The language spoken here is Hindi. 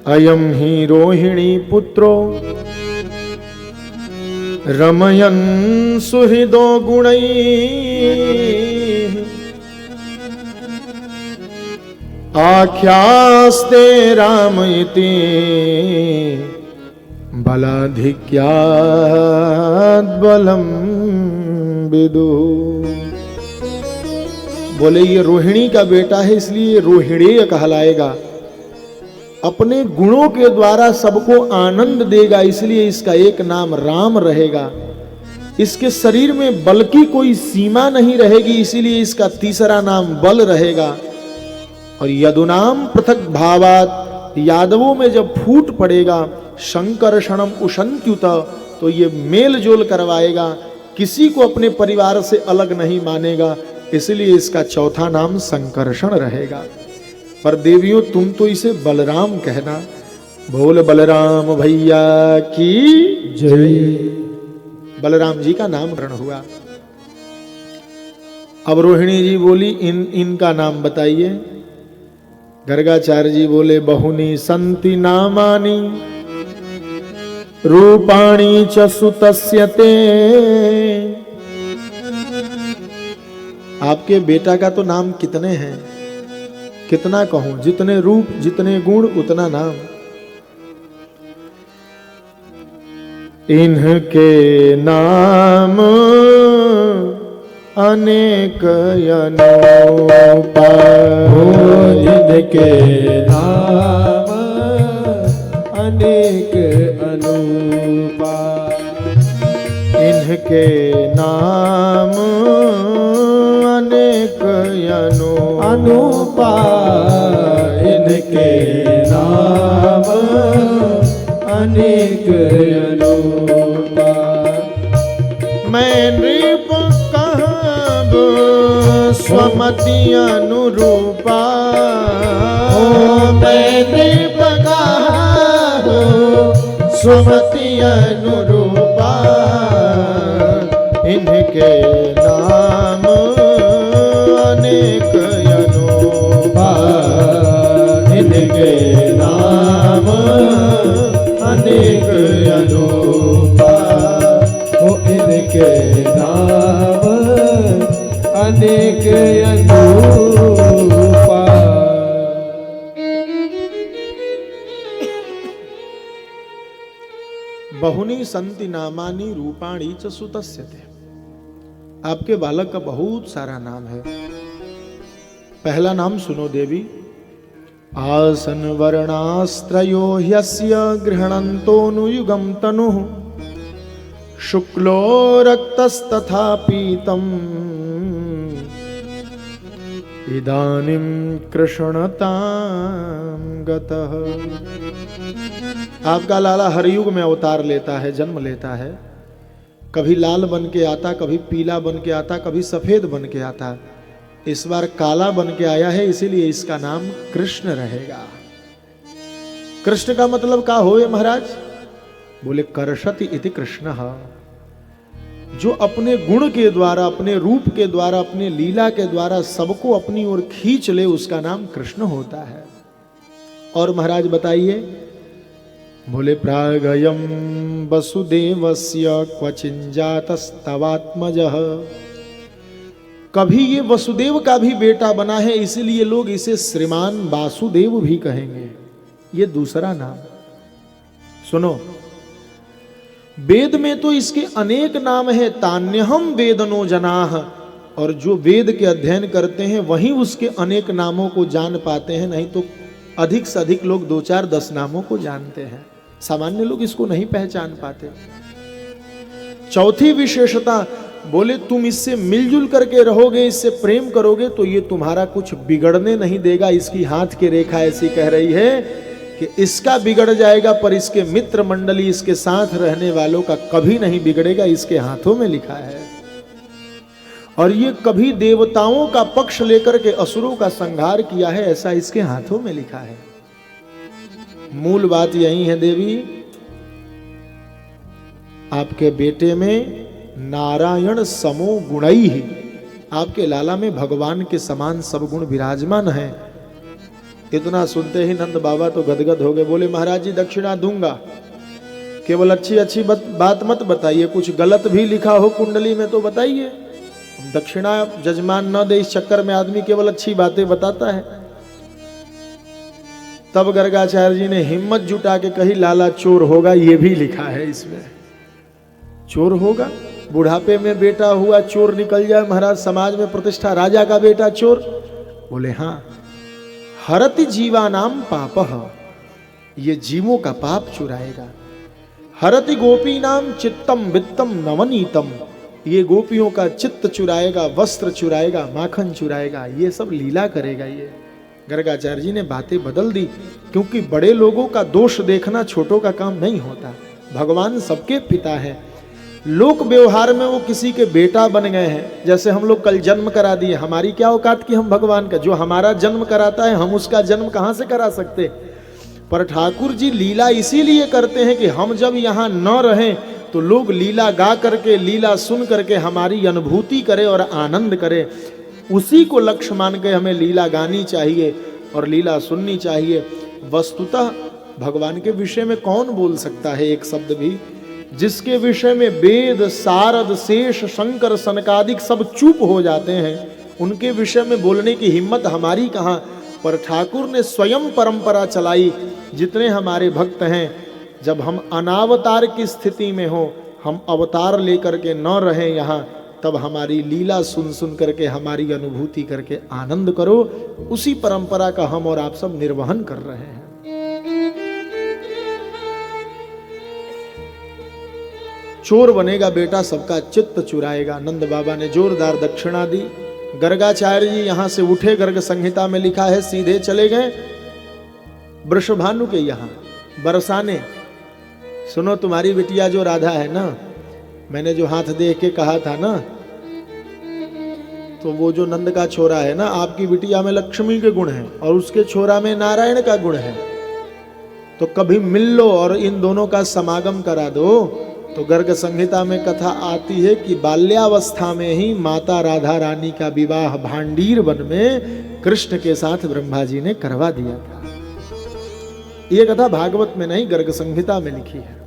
अयम ही रोहिणी पुत्रो रमयन् सुहृदो गुणैः आख्यास्ते राम इति बलाधिक्यात् बलम विदु। बोले ये रोहिणी का बेटा है इसलिए रोहिणीय कहलाएगा। अपने गुणों के द्वारा सबको आनंद देगा इसलिए इसका एक नाम राम रहेगा। इसके शरीर में बल की कोई सीमा नहीं रहेगी इसीलिए इसका तीसरा नाम बल रहेगा। और यदुनाम पृथक भावात, यादवों में जब फूट पड़ेगा शंकर्षणम उशंत्युत, तो ये मेल जोल करवाएगा, किसी को अपने परिवार से अलग नहीं मानेगा, इसलिए इसका चौथा नाम संकर्षण रहेगा। पर देवियों तुम तो इसे बलराम कहना। बोल बलराम भैया की जय। बलराम जी का नामकरण हुआ। अब रोहिणी जी बोली इनका नाम बताइए। गर्गाचार्य जी बोले बहुनी संति नामानि रूपाणी च सुतस्यते। आपके बेटा का तो नाम कितने हैं, कितना कहूं, जितने रूप जितने गुण उतना नाम। इनके नाम अनेक अनूपा, इनके नाम अनेक अनूपा। इनके नाम अनेक अनूपा। इनके नाम अनेक अनूपा। मैं नृप कहब स्वमति अनुरूपा। मैं नृप कहब स्वमति अनुरूपा। इनके नाम अनेक अनूपा। इनके नाम अनेक अनूपा। इनके नाम अनेक अनूपा। बहुनी संति नामानि रूपाणी च सुतस्यते। आपके बालक का बहुत सारा नाम है। पहला नाम सुनो देवी। आसन वर्णास्त्रयो ह्यस्य गृह्णन्तोऽनुयुगं तनुः शुक्लो रक्तस्तथा पीतम् इदानीं कृष्णतां गतः। आपका लाला हर युग में अवतार लेता है, जन्म लेता है। कभी लाल बन के आता, कभी पीला बन के आता, कभी सफेद बन के आता। इस बार काला बन के आया है इसीलिए इसका नाम कृष्ण रहेगा। कृष्ण का मतलब क्या होए महाराज? बोले कर्षति इति कृष्ण। जो अपने गुण के द्वारा, अपने रूप के द्वारा, अपने लीला के द्वारा सबको अपनी ओर खींच ले उसका नाम कृष्ण होता है। और महाराज बताइए। बोले प्रागयम वसुदेवस्य क्वचिन्जातस्तवात्मजः। कभी ये वसुदेव का भी बेटा बना है इसलिए लोग इसे श्रीमान वासुदेव भी कहेंगे। ये दूसरा नाम सुनो। वेद में तो इसके अनेक नाम है। तान्यहम वेदनो जनाः। और जो वेद के अध्ययन करते हैं वही उसके अनेक नामों को जान पाते हैं, नहीं तो अधिक से अधिक लोग 2, 4, 10 नामों को जानते हैं। सामान्य लोग इसको नहीं पहचान पाते। चौथी विशेषता, बोले तुम इससे मिलजुल करके रहोगे, इससे प्रेम करोगे तो ये तुम्हारा कुछ बिगड़ने नहीं देगा। इसकी हाथ की रेखा ऐसी कह रही है कि इसका बिगड़ जाएगा पर इसके मित्र मंडली, इसके साथ रहने वालों का कभी नहीं बिगड़ेगा। इसके हाथों में लिखा है। और ये कभी देवताओं का पक्ष लेकर के असुरों का संहार किया है, ऐसा इसके हाथों में लिखा है। मूल बात यही है देवी। आपके बेटे में नारायण समो गुणई ही, आपके लाला में भगवान के समान सब गुण विराजमान हैं। इतना सुनते ही नंद बाबा तो गदगद हो गए, बोले महाराज जी दक्षिणा दूंगा, केवल अच्छी अच्छी बात मत बताइए, कुछ गलत भी लिखा हो कुंडली में तो बताइए। दक्षिणा जजमान न दे इस चक्कर में आदमी केवल अच्छी बातें बताता है। तब गर्गाचार्य जी ने हिम्मत जुटा के कही लाला चोर होगा, ये भी लिखा है इसमें, चोर होगा, बुढ़ापे में बेटा हुआ चोर निकल जाए, महाराज समाज में प्रतिष्ठा, राजा का बेटा चोर। बोले हाँ, हरति जीवानाम पापः, ये जीवों का पाप चुराएगा। हरति गोपी नाम चित्तम वित्तम नवनीतम, ये गोपियों का चित्त चुराएगा, वस्त्र चुराएगा, माखन चुराएगा, ये सब लीला करेगा। ये गर्गाचार्य जी ने बातें बदल दी, क्योंकि बड़े लोगों का दोष देखना छोटों का काम नहीं होता। भगवान सबके पिता है। लोक व्यवहार में वो किसी के बेटा बन गए हैं, जैसे हम लोग कल जन्म करा दिए, हमारी क्या औकात कि हम भगवान का, जो हमारा जन्म कराता है हम उसका जन्म कहां से करा सकते। पर ठाकुर जी लीला इसीलिए करते हैं कि हम जब यहाँ न रहें तो लोग लीला गा करके, लीला सुन करके हमारी अनुभूति करें और आनंद करें। उसी को लक्ष्य मान के हमें लीला गानी चाहिए और लीला सुननी चाहिए। वस्तुतः भगवान के विषय में कौन बोल सकता है एक शब्द भी, जिसके विषय में वेद सारद शेष शंकर सनकादिक सब चुप हो जाते हैं, उनके विषय में बोलने की हिम्मत हमारी कहाँ। पर ठाकुर ने स्वयं परंपरा चलाई। जितने हमारे भक्त हैं, जब हम अनावतार की स्थिति में हो, हम अवतार लेकर के न रहें यहाँ, तब हमारी लीला सुन सुन करके, हमारी अनुभूति करके आनंद करो। उसी परंपरा का हम और आप सब निर्वहन कर रहे हैं। चोर बनेगा बेटा, सबका चित्त चुराएगा। नंद बाबा ने जोरदार दक्षिणा दी। गर्गाचार्य जी यहां से उठे, गर्ग संहिता में लिखा है, सीधे चले गए वृषभानु के यहां बरसाने। सुनो, तुम्हारी बिटिया जो राधा है ना, मैंने जो हाथ देख के कहा था ना, तो वो जो नंद का छोरा है ना, आपकी बिटिया में लक्ष्मी के गुण हैं और उसके छोरा में नारायण का गुण है। तो कभी मिल लो और इन दोनों का समागम करा दो। तो गर्ग संहिता में कथा आती है कि बाल्यावस्था में ही माता राधा रानी का विवाह भांडीर वन में कृष्ण के साथ ब्रह्मा जी ने करवा दिया था। ये कथा भागवत में नहीं, गर्ग संहिता में लिखी है।